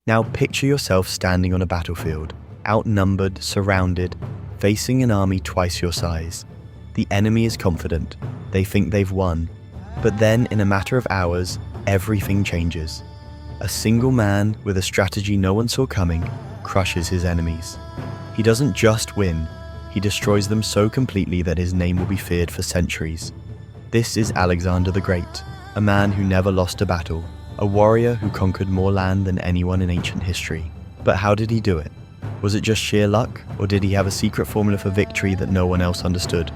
Now picture yourself standing on a battlefield, outnumbered, surrounded, facing an army twice your size. The enemy is confident, they think they've won, but then in a matter of hours, everything changes. A single man with a strategy no one saw coming crushes his enemies. He doesn't just win, he destroys them so completely that his name will be feared for centuries. This is Alexander the Great, a man who never lost a battle, a warrior who conquered more land than anyone in ancient history. But how did he do it? Was it just sheer luck, or did he have a secret formula for victory that no one else understood?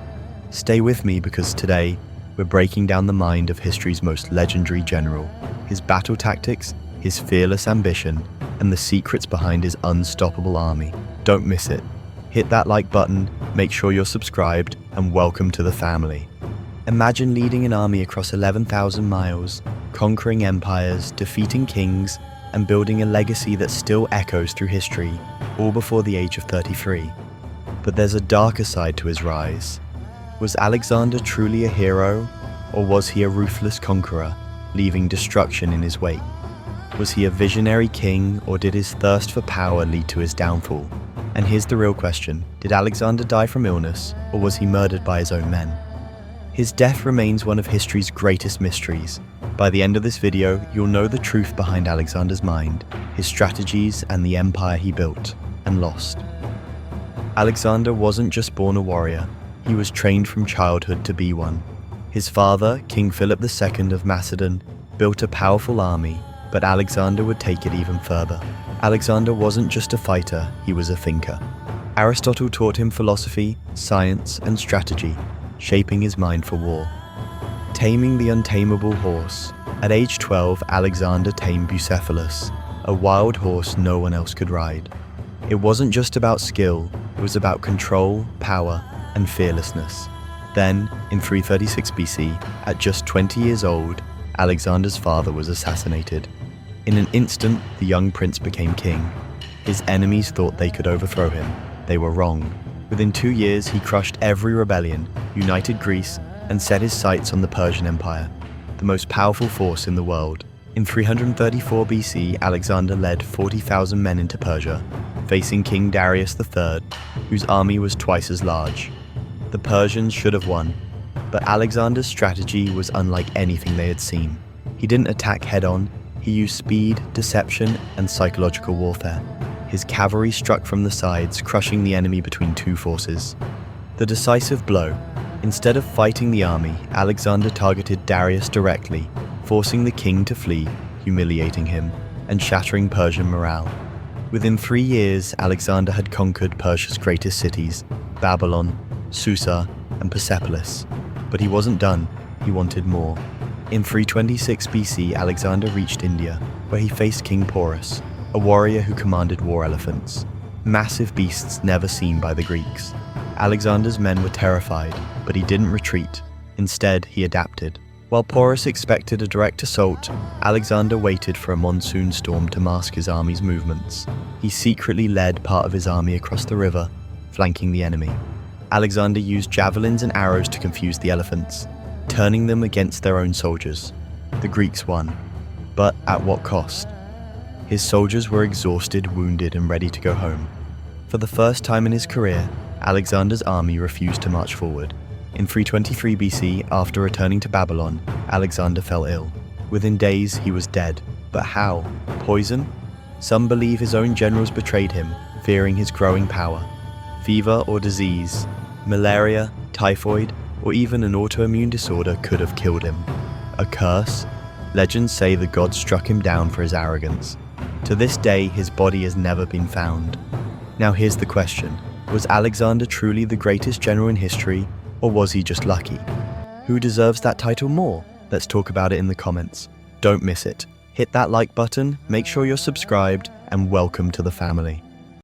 Stay with me because today, we're breaking down the mind of history's most legendary general, his battle tactics, his fearless ambition, and the secrets behind his unstoppable army. Don't miss it. Hit that like button, make sure you're subscribed, and welcome to the family. Imagine leading an army across 11,000 miles, conquering empires, defeating kings, and building a legacy that still echoes through history, all before the age of 33. But there's a darker side to his rise. Was Alexander truly a hero, or was he a ruthless conqueror, leaving destruction in his wake? Was he a visionary king, or did his thirst for power lead to his downfall? And here's the real question: did Alexander die from illness, or was he murdered by his own men? His death remains one of history's greatest mysteries. By the end of this video, you'll know the truth behind Alexander's mind, his strategies, and the empire he built and lost. Alexander wasn't just born a warrior, he was trained from childhood to be one. His father, King Philip II of Macedon, built a powerful army, but Alexander would take it even further. Alexander wasn't just a fighter, he was a thinker. Aristotle taught him philosophy, science, and strategy, shaping his mind for war. Taming the untamable horse. At age 12, Alexander tamed Bucephalus, a wild horse no one else could ride. It wasn't just about skill, it was about control, power, and fearlessness. Then, in 336 BC, at just 20 years old, Alexander's father was assassinated. In an instant, the young prince became king. His enemies thought they could overthrow him. They were wrong. Within 2 years, he crushed every rebellion, united Greece, and set his sights on the Persian Empire, the most powerful force in the world. In 334 BC, Alexander led 40,000 men into Persia, facing King Darius III, whose army was twice as large. The Persians should have won, but Alexander's strategy was unlike anything they had seen. He didn't attack head-on, he used speed, deception, and psychological warfare. His cavalry struck from the sides, crushing the enemy between two forces. The decisive blow. Instead of fighting the army, Alexander targeted Darius directly, forcing the king to flee, humiliating him, and shattering Persian morale. Within 3 years, Alexander had conquered Persia's greatest cities, Babylon, Susa, and Persepolis. But he wasn't done, he wanted more. In 326 BC, Alexander reached India, where he faced King Porus, a warrior who commanded war elephants, massive beasts never seen by the Greeks. Alexander's men were terrified, but he didn't retreat. Instead, he adapted. While Porus expected a direct assault, Alexander waited for a monsoon storm to mask his army's movements. He secretly led part of his army across the river, flanking the enemy. Alexander used javelins and arrows to confuse the elephants, turning them against their own soldiers. The Greeks won, but at what cost? His soldiers were exhausted, wounded, and ready to go home. For the first time in his career, Alexander's army refused to march forward. In 323 BC, after returning to Babylon, Alexander fell ill. Within days, he was dead. But how? Poison? Some believe his own generals betrayed him, fearing his growing power. Fever or disease, malaria, typhoid, or even an autoimmune disorder could have killed him. A curse? Legends say the gods struck him down for his arrogance. To this day, his body has never been found. Now here's the question. Was Alexander truly the greatest general in history, or was he just lucky? Who deserves that title more? Let's talk about it in the comments. Don't miss it. Hit that like button, make sure you're subscribed, and welcome to the family.